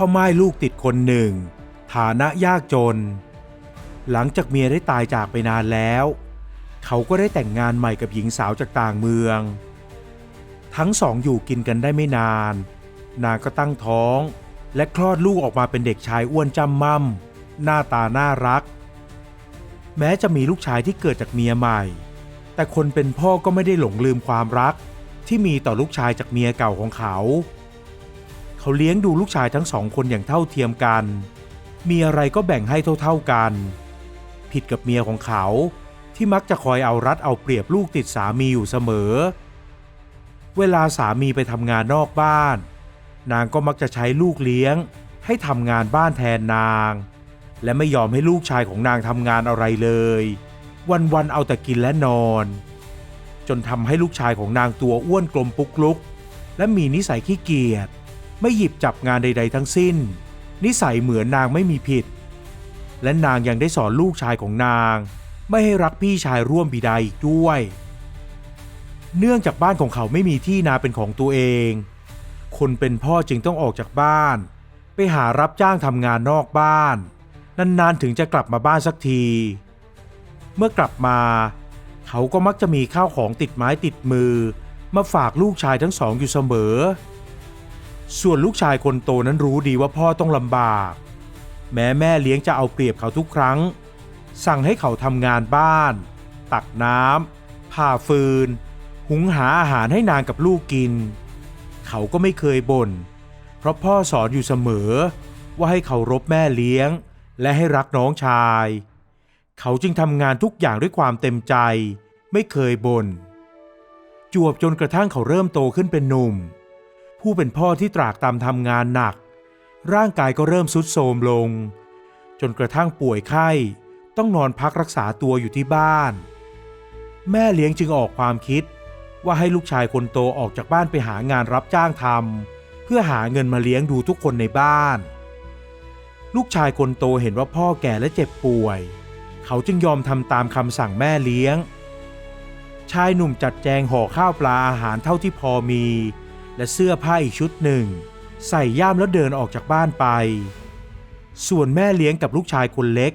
พ่อม่ายลูกติดคนหนึ่งฐานะยากจนหลังจากเมียได้ตายจากไปนานแล้วเขาก็ได้แต่งงานใหม่กับหญิงสาวจากต่างเมืองทั้งสองอยู่กินกันได้ไม่นานนางก็ตั้งท้องและคลอดลูกออกมาเป็นเด็กชายอ้วนจ้ำม่ำหน้าตาน่ารักแม้จะมีลูกชายที่เกิดจากเมียใหม่แต่คนเป็นพ่อก็ไม่ได้หลงลืมความรักที่มีต่อลูกชายจากเมียเก่าของเขาเลี้ยงดูลูกชายทั้งสองคนอย่างเท่าเทียมกันมีอะไรก็แบ่งให้เท่าๆกันผิดกับเมียของเขาที่มักจะคอยเอารัดเอาเปรียบลูกติดสามีอยู่เสมอเวลาสามีไปทำงานนอกบ้านนางก็มักจะใช้ลูกเลี้ยงให้ทำงานบ้านแทนนางและไม่ยอมให้ลูกชายของนางทำงานอะไรเลยวันๆเอาแต่กินและนอนจนทำให้ลูกชายของนางตัวอ้วนกลมปุกลุกและมีนิสัยขี้เกียจไม่หยิบจับงานใดๆทั้งสิ้นนิสัยเหมือนนางไม่มีผิดและนางยังได้สอนลูกชายของนางไม่ให้รักพี่ชายร่วมบิดาอีกด้วยเนื่องจากบ้านของเขาไม่มีที่นาเป็นของตัวเองคนเป็นพ่อจึงต้องออกจากบ้านไปหารับจ้างทำงานนอกบ้านนานๆถึงจะกลับมาบ้านสักทีเมื่อกลับมาเขาก็มักจะมีข้าวของติดไม้ติดมือมาฝากลูกชายทั้งสองอยู่เสมอส่วนลูกชายคนโตนั้นรู้ดีว่าพ่อต้องลำบากแม้แม่เลี้ยงจะเอาเปรียบเขาทุกครั้งสั่งให้เขาทำงานบ้านตักน้ำผ่าฟืนหุงหาอาหารให้นางกับลูกกินเขาก็ไม่เคยบ่นเพราะพ่อสอนอยู่เสมอว่าให้เคารพแม่เลี้ยงและให้รักน้องชายเขาจึงทำงานทุกอย่างด้วยความเต็มใจไม่เคยบ่นจวบจนกระทั่งเขาเริ่มโตขึ้นเป็นหนุ่มผู้เป็นพ่อที่ตรากตรำทำงานหนักร่างกายก็เริ่มทรุดโทรมลงจนกระทั่งป่วยไข้ต้องนอนพักรักษาตัวอยู่ที่บ้านแม่เลี้ยงจึงออกความคิดว่าให้ลูกชายคนโตออกจากบ้านไปหางานรับจ้างทำเพื่อหาเงินมาเลี้ยงดูทุกคนในบ้านลูกชายคนโตเห็นว่าพ่อแก่และเจ็บป่วยเขาจึงยอมทำตามคำสั่งแม่เลี้ยงชายหนุ่มจัดแจงห่อข้าวปลาอาหารเท่าที่พอมีและเสื้อผ้าอีกชุดหนึ่งใส่ย่ามแล้วเดินออกจากบ้านไปส่วนแม่เลี้ยงกับลูกชายคนเล็ก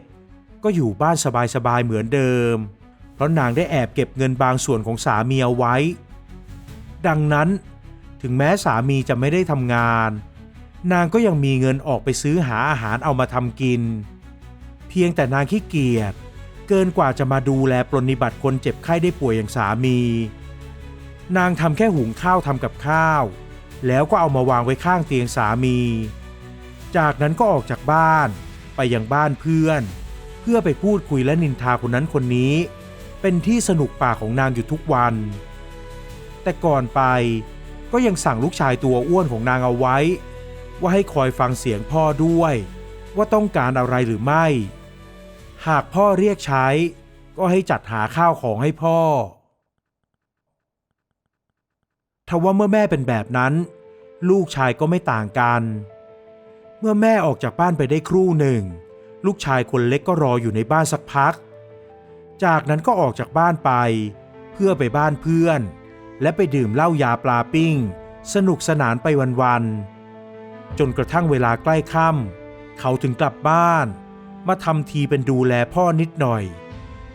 ก็อยู่บ้านสบายๆเหมือนเดิมเพราะนางได้แอบเก็บเงินบางส่วนของสามีเอาไว้ดังนั้นถึงแม้สามีจะไม่ได้ทำงานนางก็ยังมีเงินออกไปซื้อหาอาหารเอามาทำกินเพียงแต่นางขี้เกียจเกินกว่าจะมาดูแลปรนนิบัติคนเจ็บไข้ได้ป่วยอย่างสามีนางทำแค่หุงข้าวทำกับข้าวแล้วก็เอามาวางไว้ข้างเตียงสามีจากนั้นก็ออกจากบ้านไปยังบ้านเพื่อนเพื่อไปพูดคุยและนินทาคนนั้นคนนี้เป็นที่สนุกปากของนางอยู่ทุกวันแต่ก่อนไปก็ยังสั่งลูกชายตัวอ้วนของนางเอาไว้ว่าให้คอยฟังเสียงพ่อด้วยว่าต้องการอะไรหรือไม่หากพ่อเรียกใช้ก็ให้จัดหาข้าวของให้พ่อทว่าเมื่อแม่เป็นแบบนั้นลูกชายก็ไม่ต่างกันเมื่อแม่ออกจากบ้านไปได้ครู่หนึ่งลูกชายคนเล็กก็รออยู่ในบ้านสักพักจากนั้นก็ออกจากบ้านไปเพื่อไปบ้านเพื่อนและไปดื่มเหล้ายาปลาปิ้งสนุกสนานไปวันๆจนกระทั่งเวลาใกล้ค่ำเขาถึงกลับบ้านมาทำทีเป็นดูแลพ่อนิดหน่อย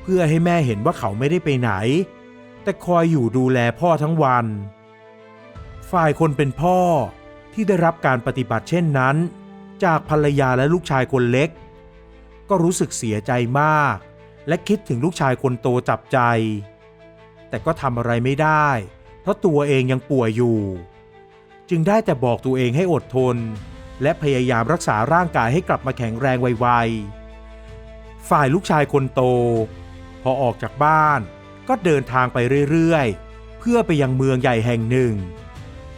เพื่อให้แม่เห็นว่าเขาไม่ได้ไปไหนแต่คอยอยู่ดูแลพ่อทั้งวันฝ่ายคนเป็นพ่อที่ได้รับการปฏิบัติเช่นนั้นจากภรรยาและลูกชายคนเล็กก็รู้สึกเสียใจมากและคิดถึงลูกชายคนโตจับใจแต่ก็ทำอะไรไม่ได้เพราะตัวเองยังป่วยอยู่จึงได้แต่บอกตัวเองให้อดทนและพยายามรักษาร่างกายให้กลับมาแข็งแรงไวๆฝ่ายลูกชายคนโตพอออกจากบ้านก็เดินทางไปเรื่อยๆเพื่อไปยังเมืองใหญ่แห่งหนึ่ง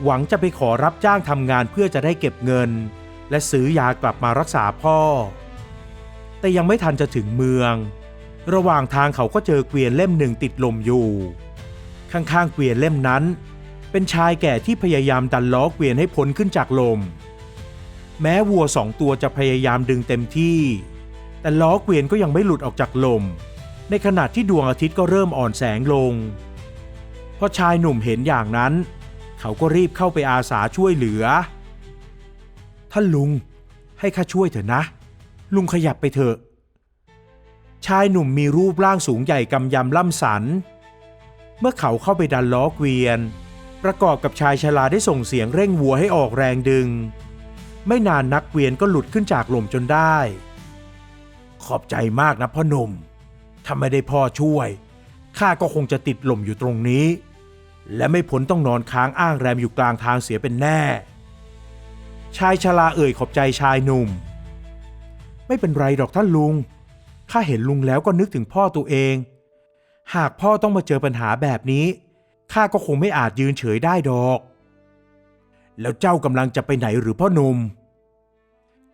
หวังจะไปขอรับจ้างทำงานเพื่อจะได้เก็บเงินและซื้อยากลับมารักษาพ่อแต่ยังไม่ทันจะถึงเมืองระหว่างทางเขาก็เจอเกวียนเล่มหนึ่งติดลมอยู่ข้างๆเกวียนเล่มนั้นเป็นชายแก่ที่พยายามดันล้อเกวียนให้พ้นขึ้นจากลมแม้วัว2 ตัวจะพยายามดึงเต็มที่แต่ล้อเกวียนก็ยังไม่หลุดออกจากลมในขณะที่ดวงอาทิตย์ก็เริ่มอ่อนแสงลงพอชายหนุ่มเห็นอย่างนั้นเขาก็รีบเข้าไปอาสาช่วยเหลือท่านลุง ให้ข้าช่วยเถอะนะลุงขยับไปเถอะชายหนุ่มมีรูปร่างสูงใหญ่กำยำล่ำสันเมื่อเขาเข้าไปดันล้อเกวียนประกอบกับชายชราได้ส่งเสียงเร่งวัวให้ออกแรงดึงไม่นานนักเกวียนก็หลุดขึ้นจากหล่มจนได้ขอบใจมากนะพ่อหนุ่มถ้าไม่ได้พ่อช่วยข้าก็คงจะติดหล่มอยู่ตรงนี้และไม่พ้นต้องนอนค้างอ้างแรมอยู่กลางทางเสียเป็นแน่ชายชราเอ่ยขอบใจชายหนุ่มไม่เป็นไรหรอกท่านลุงข้าเห็นลุงแล้วก็นึกถึงพ่อตัวเองหากพ่อต้องมาเจอปัญหาแบบนี้ข้าก็คงไม่อาจยืนเฉยได้ดอกแล้วเจ้ากำลังจะไปไหนหรือพ่อหนุ่ม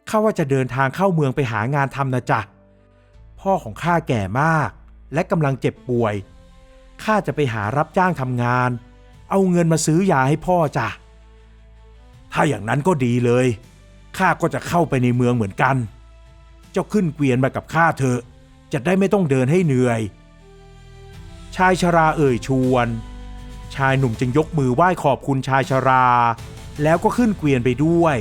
ข้าว่าจะเดินทางเข้าเมืองไปหางานทำนะจ๊ะพ่อของข้าแก่มากและกำลังเจ็บป่วยข้าจะไปหารับจ้างทำงานเอาเงินมาซื้อยาให้พ่อจ้ะถ้าอย่างนั้นก็ดีเลยข้าก็จะเข้าไปในเมืองเหมือนกันเจ้าขึ้นเกวียนมากับข้าเถอะจะได้ไม่ต้องเดินให้เหนื่อยชายชราเอ่ยชวนชายหนุ่มจึงยกมือไหว้ขอบคุณชายชราแล้วก็ขึ้นเกวียนไปด้วย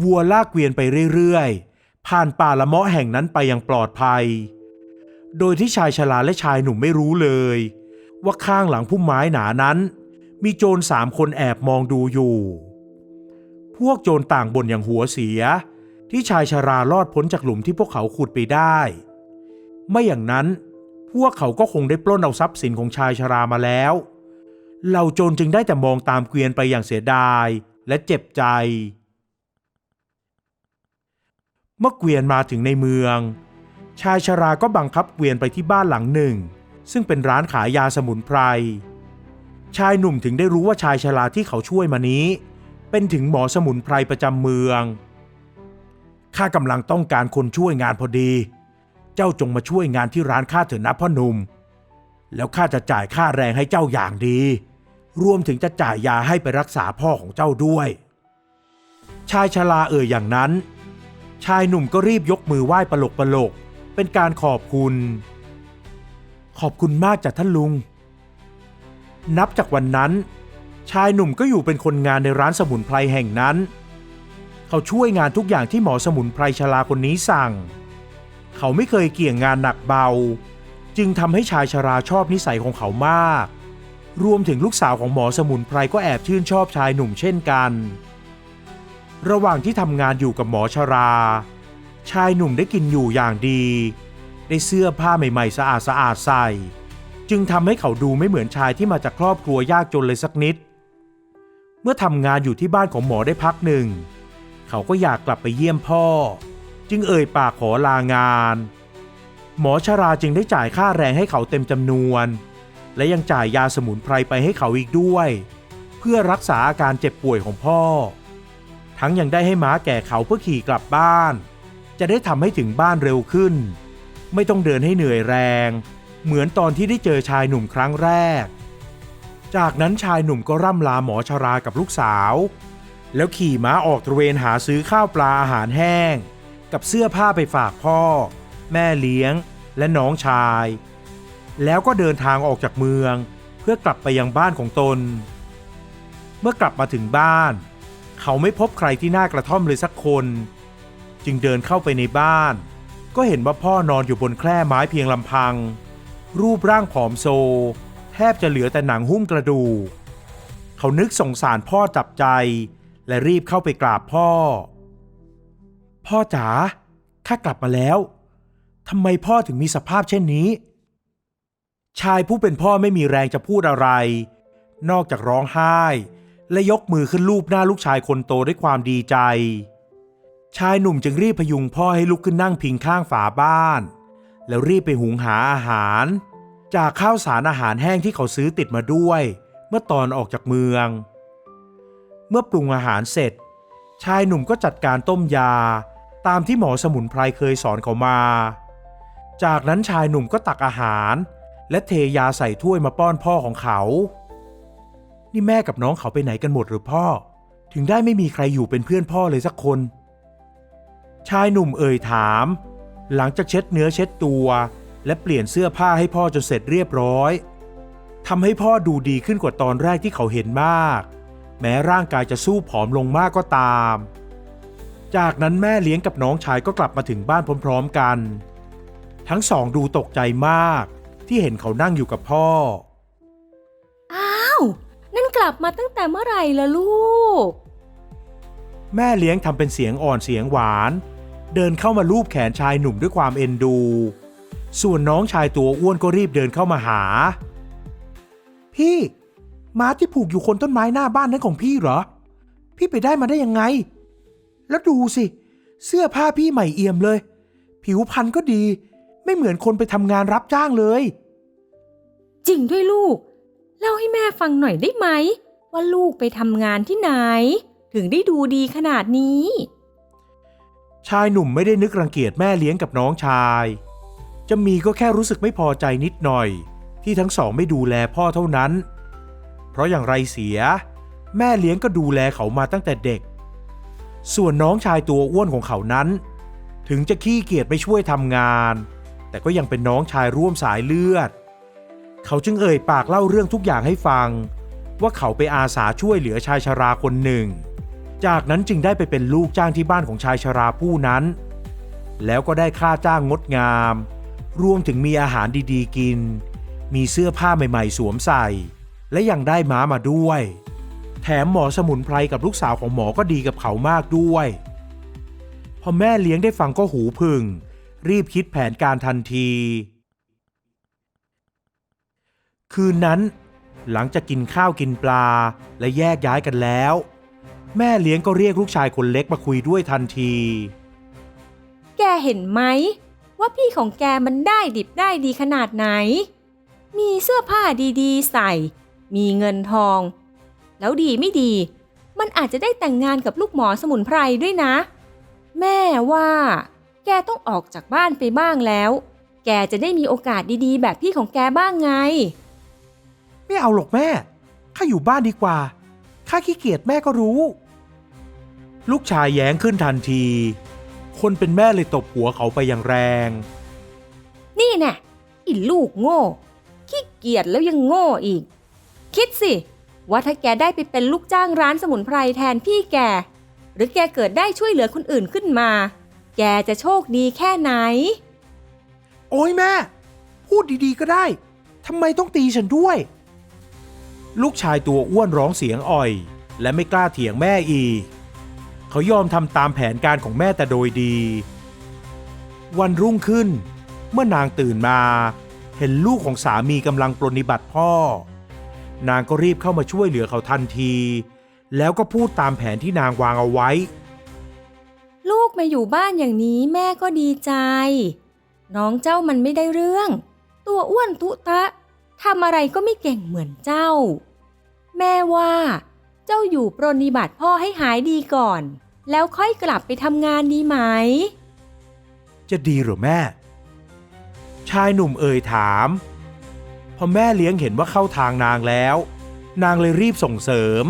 วัวลากเกวียนไปเรื่อยๆผ่านป่าละเมาะแห่งนั้นไปอย่างปลอดภัยโดยที่ชายชราและชายหนุ่มไม่รู้เลยว่าข้างหลังพุ่มไม้หนานั้นมีโจร3 คนแอบมองดูอยู่พวกโจรต่างบ่นอย่างหัวเสียที่ชายชรารอดพ้นจากหลุมที่พวกเขาขุดไปได้ไม่อย่างนั้นพวกเขาก็คงได้ปล้นเอาทรัพย์สินของชายชรามาแล้วเหล่าโจรจึงได้แต่มองตามเกวียนไปอย่างเสียดายและเจ็บใจเมื่อเกวียนมาถึงในเมืองชายชราก็บังคับเกวียนไปที่บ้านหลังหนึ่งซึ่งเป็นร้านขายยาสมุนไพรชายหนุ่มถึงได้รู้ว่าชายชราที่เขาช่วยมานี้เป็นถึงหมอสมุนไพรประจำเมืองข้ากำลังต้องการคนช่วยงานพอดีเจ้าจงมาช่วยงานที่ร้านข้าเถอะนะพ่อหนุ่มแล้วข้าจะจ่ายค่าแรงให้เจ้าอย่างดีรวมถึงจะจ่ายยาให้ไปรักษาพ่อของเจ้าด้วยชายชราอย่างนั้นชายหนุ่มก็รีบยกมือไหว้ปลกเป็นการขอบคุณมากจากท่านลุงนับจากวันนั้นชายหนุ่มก็อยู่เป็นคนงานในร้านสมุนไพรแห่งนั้นเขาช่วยงานทุกอย่างที่หมอสมุนไพรชราคนนี้สั่งเขาไม่เคยเกี่ยงงานหนักเบาจึงทำให้ชายชราชอบนิสัยของเขามากรวมถึงลูกสาวของหมอสมุนไพรก็แอบชื่นชอบชายหนุ่มเช่นกันระหว่างที่ทำงานอยู่กับหมอชราชายหนุ่มได้กินอยู่อย่างดีได้เสื้อผ้าใหม่ๆสะอาดใส่จึงทำให้เขาดูไม่เหมือนชายที่มาจากครอบครัวยากจนเลยสักนิดเมื่อทำงานอยู่ที่บ้านของหมอได้พักหนึ่งเขาก็อยากกลับไปเยี่ยมพ่อจึงเอ่ยปากขอลางานหมอชราจึงได้จ่ายค่าแรงให้เขาเต็มจำนวนและยังจ่ายยาสมุนไพรไปให้เขาอีกด้วยเพื่อรักษาอาการเจ็บป่วยของพ่อทั้งยังได้ให้ม้าแก่เขาเพื่อขี่กลับบ้านจะได้ทำให้ถึงบ้านเร็วขึ้นไม่ต้องเดินให้เหนื่อยแรงเหมือนตอนที่ได้เจอชายหนุ่มครั้งแรกจากนั้นชายหนุ่มก็ร่ำลาหมอชรากับลูกสาวแล้วขี่ม้าออกตระเวนหาซื้อข้าวปลาอาหารแห้งกับเสื้อผ้าไปฝากพ่อแม่เลี้ยงและน้องชายแล้วก็เดินทางออกจากเมืองเพื่อกลับไปยังบ้านของตนเมื่อกลับมาถึงบ้านเขาไม่พบใครที่หน้ากระท่อมเลยสักคนจึงเดินเข้าไปในบ้านก็เห็นว่าพ่อนอนอยู่บนแคร่ไม้เพียงลำพังรูปร่างผอมโซแทบจะเหลือแต่หนังหุ้มกระดูกเขานึกสงสารพ่อจับใจและรีบเข้าไปกราบพ่อจ๋าข้ากลับมาแล้วทำไมพ่อถึงมีสภาพเช่นนี้ชายผู้เป็นพ่อไม่มีแรงจะพูดอะไรนอกจากร้องไห้และยกมือขึ้นลูบหน้าลูกชายคนโตด้วยความดีใจชายหนุ่มจึงรีบพยุงพ่อให้ลุกขึ้นนั่งพิงข้างฝาบ้านแล้วรีบไปหุงหาอาหารจากข้าวสารอาหารแห้งที่เขาซื้อติดมาด้วยเมื่อตอนออกจากเมืองเมื่อปรุงอาหารเสร็จชายหนุ่มก็จัดการต้มยาตามที่หมอสมุนไพรเคยสอนเขามาจากนั้นชายหนุ่มก็ตักอาหารและเทยาใส่ถ้วยมาป้อนพ่อของเขานี่แม่กับน้องเขาไปไหนกันหมดหรือพ่อถึงได้ไม่มีใครอยู่เป็นเพื่อนพ่อเลยสักคนชายหนุ่มถามหลังจากเช็ดเนื้อเช็ดตัวและเปลี่ยนเสื้อผ้าให้พ่อจนเสร็จเรียบร้อยทำให้พ่อดูดีขึ้นกว่าตอนแรกที่เขาเห็นมากแม้ร่างกายจะสู้ผอมลงมากก็ตาม จากนั้นแม่เลี้ยงกับน้องชายก็กลับมาถึงบ้านพร้อมๆกันทั้งสองดูตกใจมากที่เห็นเขานั่งอยู่กับพ่ออ้าวนั่นกลับมาตั้งแต่เมื่อไหร่ล่ะลูกแม่เลี้ยงทำเป็นเสียงอ่อนเสียงหวานเดินเข้ามาลูบแขนชายหนุ่มด้วยความเอ็นดูส่วนน้องชายตัวอ้วนก็รีบเดินเข้ามาหาพี่ม้าที่ผูกอยู่คนต้นไม้หน้าบ้านนั้นของพี่เหรอพี่ไปได้มาได้ยังไงแล้วดูสิเสื้อผ้าพี่ใหม่เอี่ยมเลยผิวพรรณก็ดีไม่เหมือนคนไปทำงานรับจ้างเลยจริงด้วยลูกเล่าให้แม่ฟังหน่อยได้ไหมว่าลูกไปทำงานที่ไหนถึงได้ดูดีขนาดนี้ชายหนุ่มไม่ได้นึกรังเกียจแม่เลี้ยงกับน้องชายจะมีก็แค่รู้สึกไม่พอใจนิดหน่อยที่ทั้งสองไม่ดูแลพ่อเท่านั้นเพราะอย่างไรเสียแม่เลี้ยงก็ดูแลเขามาตั้งแต่เด็กส่วนน้องชายตัวอ้วนของเขานั้นถึงจะขี้เกียจไม่ช่วยทำงานแต่ก็ยังเป็นน้องชายร่วมสายเลือดเขาจึงเอ่ยปากเล่าเรื่องทุกอย่างให้ฟังว่าเขาไปอาสาช่วยเหลือชายชราคนหนึ่งจากนั้นจึงได้ไปเป็นลูกจ้างที่บ้านของชายชราผู้นั้นแล้วก็ได้ค่าจ้างงดงามรวมถึงมีอาหารดีๆกินมีเสื้อผ้าใหม่ๆสวมใส่และยังได้ม้ามาด้วยแถมหมอสมุนไพรกับลูกสาวของหมอก็ดีกับเขามากด้วยพอแม่เลี้ยงได้ฟังก็หูผึ่งรีบคิดแผนการทันทีคืนนั้นหลังจากกินข้าวกินปลาและแยกย้ายกันแล้วแม่เลี้ยงก็เรียกลูกชายคนเล็กมาคุยด้วยทันทีแกเห็นไหมว่าพี่ของแกมันได้ดิบได้ดีขนาดไหนมีเสื้อผ้าดีๆใส่มีเงินทองแล้วดีไม่ดีมันอาจจะได้แต่งงานกับลูกหมอสมุนไพรด้วยนะแม่ว่าแกต้องออกจากบ้านไปบ้างแล้วแกจะได้มีโอกาสดีๆแบบพี่ของแกบ้างไงไม่เอาหรอกแม่ข้าอยู่บ้านดีกว่าข้าขี้เกียจแม่ก็รู้ลูกชายแย้งขึ้นทันทีคนเป็นแม่เลยตบหัวเขาไปอย่างแรงนี่แน่อีลูกโง่ขี้เกียจแล้วยังโง่อีกคิดสิว่าถ้าแกได้ไปเป็นลูกจ้างร้านสมุนไพรแทนพี่แกหรือแกเกิดได้ช่วยเหลือคนอื่นขึ้นมาแกจะโชคดีแค่ไหนโอ้ยแม่พูดดีๆก็ได้ทำไมต้องตีฉันด้วยลูกชายตัวอ้วนร้องเสียงอ่อยและไม่กล้าเถียงแม่อีกเขายอมทำตามแผนการของแม่แต่โดยดีวันรุ่งขึ้นเมื่อนางตื่นมาเห็นลูกของสามีกำลังปรนนิบัติพ่อนางก็รีบเข้ามาช่วยเหลือเขาทันทีแล้วก็พูดตามแผนที่นางวางเอาไว้ลูกมาอยู่บ้านอย่างนี้แม่ก็ดีใจน้องเจ้ามันไม่ได้เรื่องตัวอ้วนตุตะทำอะไรก็ไม่เก่งเหมือนเจ้าแม่ว่าเจ้าอยู่ปรนนิบัติพ่อให้หายดีก่อนแล้วค่อยกลับไปทำงานดีไหมจะดีหรือแม่ชายหนุ่มเอ่ยถามพอแม่เลี้ยงเห็นว่าเข้าทางนางแล้วนางเลยรีบส่งเสริม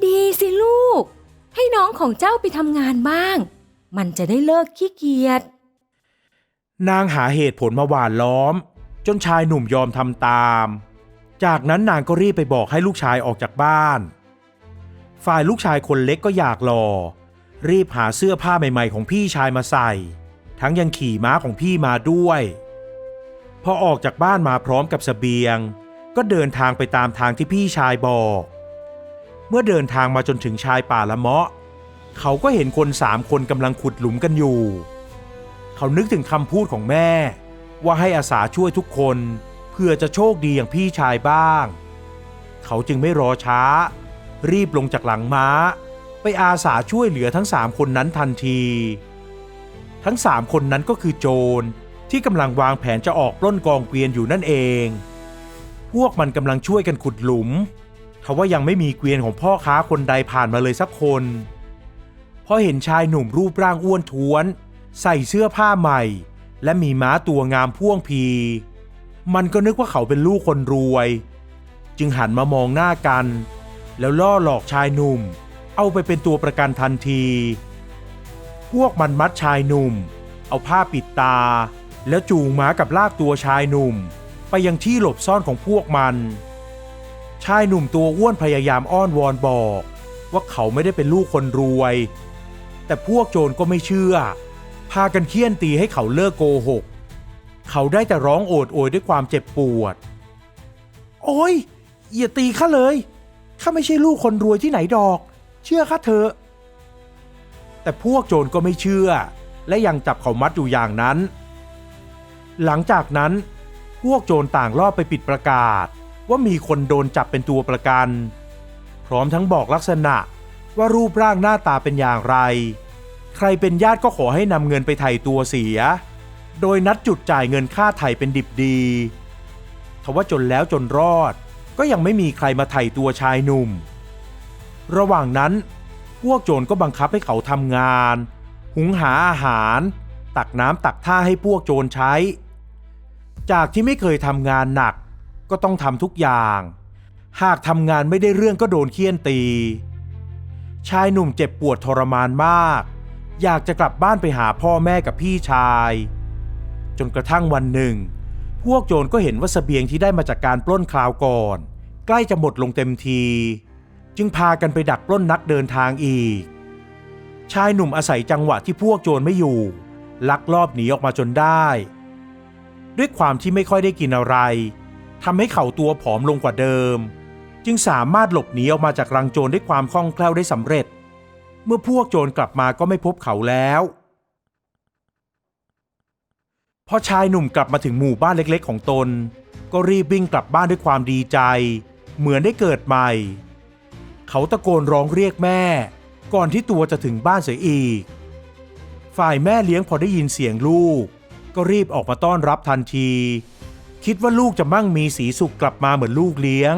ดีสิลูกให้น้องของเจ้าไปทำงานบ้างมันจะได้เลิกขี้เกียจนางหาเหตุผลมาหว่านล้อมจนชายหนุ่มยอมทำตามจากนั้นนางก็รีบไปบอกให้ลูกชายออกจากบ้านฝ่ายลูกชายคนเล็กก็อยากหล่อรีบหาเสื้อผ้าใหม่ๆของพี่ชายมาใส่ทั้งยังขี่ม้าของพี่มาด้วยพอออกจากบ้านมาพร้อมกับเสบียงก็เดินทางไปตามทางที่พี่ชายบอกเมื่อเดินทางมาจนถึงชายป่าละเมาะเขาก็เห็นคน3 คนกำลังขุดหลุมกันอยู่เขานึกถึงคำพูดของแม่ว่าให้อาสาช่วยทุกคนเพื่อจะโชคดีอย่างพี่ชายบ้างเขาจึงไม่รอช้ารีบลงจากหลังม้าไปอาสาช่วยเหลือทั้ง3 คนนั้นทันทีทั้ง3 คนนั้นก็คือโจรที่กำลังวางแผนจะออกปล้นกองเกวียนอยู่นั่นเองพวกมันกำลังช่วยกันขุดหลุมทว่ายังไม่มีเกวียนของพ่อค้าคนใดผ่านมาเลยสักคนพอเห็นชายหนุ่มรูปร่างอ้วนท้วนใส่เสื้อผ้าใหม่และมีม้าตัวงามพ่วงพีมันก็นึกว่าเขาเป็นลูกคนรวยจึงหันมามองหน้ากันแล้วล่อหลอกชายหนุ่มเอาไปเป็นตัวประกันทันทีพวกมันมัดชายหนุ่มเอาผ้าปิดตาแล้วจูงม้ากับลากตัวชายหนุ่มไปยังที่หลบซ่อนของพวกมันชายหนุ่มตัวอ้วนพยายามอ้อนวอนบอกว่าเขาไม่ได้เป็นลูกคนรวย แต่พวกโจรก็ไม่เชื่อพากันเคี่ยนตีให้เขาเลิกโกหกเขาได้แต่ร้องโอดโอยด้วยความเจ็บปวดโอ้ยอย่าตีข้าเลยข้าไม่ใช่ลูกคนรวยที่ไหนดอกเชื่อข้าเถอะแต่พวกโจรก็ไม่เชื่อและยังจับเขามัดอยู่อย่างนั้นหลังจากนั้นพวกโจรต่างลอบไปปิดประกาศว่ามีคนโดนจับเป็นตัวประกันพร้อมทั้งบอกลักษณะว่ารูปร่างหน้าตาเป็นอย่างไรใครเป็นญาติก็ขอให้นำเงินไปไถ่ตัวเสียโดยนัดจุดจ่ายเงินค่าไถ่เป็นดิบดีทว่าจนแล้วจนรอดก็ยังไม่มีใครมาไถ่ตัวชายหนุ่มระหว่างนั้นพวกโจรก็บังคับให้เขาทำงานหุงหาอาหารตักน้ำตักท่าให้พวกโจรใช้จากที่ไม่เคยทำงานหนักก็ต้องทำทุกอย่างหากทำงานไม่ได้เรื่องก็โดนเฆี่ยนตีชายหนุ่มเจ็บปวดทรมานมากอยากจะกลับบ้านไปหาพ่อแม่กับพี่ชายจนกระทั่งวันหนึ่งพวกโจรก็เห็นว่าเสบียงที่ได้มาจากการปล้นคราวก่อนใกล้จะหมดลงเต็มทีจึงพากันไปดักปล้นนักเดินทางอีกชายหนุ่มอาศัยจังหวะที่พวกโจรไม่อยู่ลักลอบหนีออกมาจนได้ด้วยความที่ไม่ค่อยได้กินอะไรทำให้เขาตัวผอมลงกว่าเดิมจึงสามารถหลบหนีออกมาจากรังโจรด้วยความคล่องแคล่วได้สำเร็จเมื่อพวกโจรกลับมาก็ไม่พบเขาแล้วพอชายหนุ่มกลับมาถึงหมู่บ้านเล็กๆของตนก็รีบวิ่งกลับบ้านด้วยความดีใจเหมือนได้เกิดใหม่เขาตะโกนร้องเรียกแม่ก่อนที่ตัวจะถึงบ้านเสียอีกฝ่ายแม่เลี้ยงพอได้ยินเสียงลูกก็รีบออกมาต้อนรับทันทีคิดว่าลูกจะมั่งมีสีสุขกลับมาเหมือนลูกเลี้ยง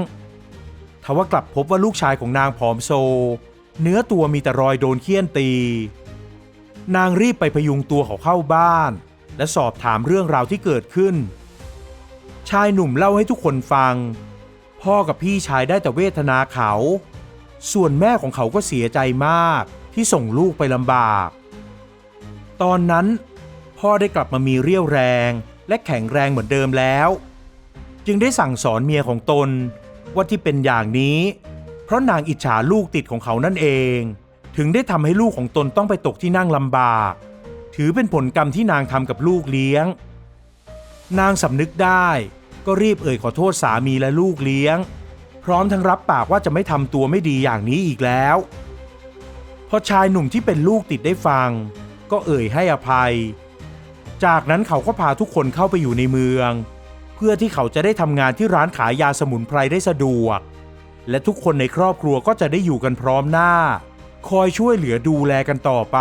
ทว่ากลับพบว่าลูกชายของนางผอมโซเนื้อตัวมีแต่รอยโดนเฆี่ยนตีนางรีบไปพยุงตัวเขาเข้าบ้านและสอบถามเรื่องราวที่เกิดขึ้นชายหนุ่มเล่าให้ทุกคนฟังพ่อกับพี่ชายได้แต่เวทนาเขาส่วนแม่ของเขาก็เสียใจมากที่ส่งลูกไปลำบากตอนนั้นพ่อได้กลับมามีเรี่ยวแรงและแข็งแรงเหมือนเดิมแล้วจึงได้สั่งสอนเมียของตนว่าที่เป็นอย่างนี้เพราะนางอิจฉาลูกติดของเขานั่นเองถึงได้ทำให้ลูกของตนต้องไปตกที่นั่งลำบากถือเป็นผลกรรมที่นางทำกับลูกเลี้ยงนางสำนึกได้ก็รีบเอ่ยขอโทษสามีและลูกเลี้ยงพร้อมทั้งรับปากว่าจะไม่ทำตัวไม่ดีอย่างนี้อีกแล้วพอชายหนุ่มที่เป็นลูกติดได้ฟังก็เอ่ยให้อภัยจากนั้นเขาก็พาทุกคนเข้าไปอยู่ในเมืองเพื่อที่เขาจะได้ทำงานที่ร้านขายยาสมุนไพรได้สะดวกและทุกคนในครอบครัวก็จะได้อยู่กันพร้อมหน้าคอยช่วยเหลือดูแลกันต่อไป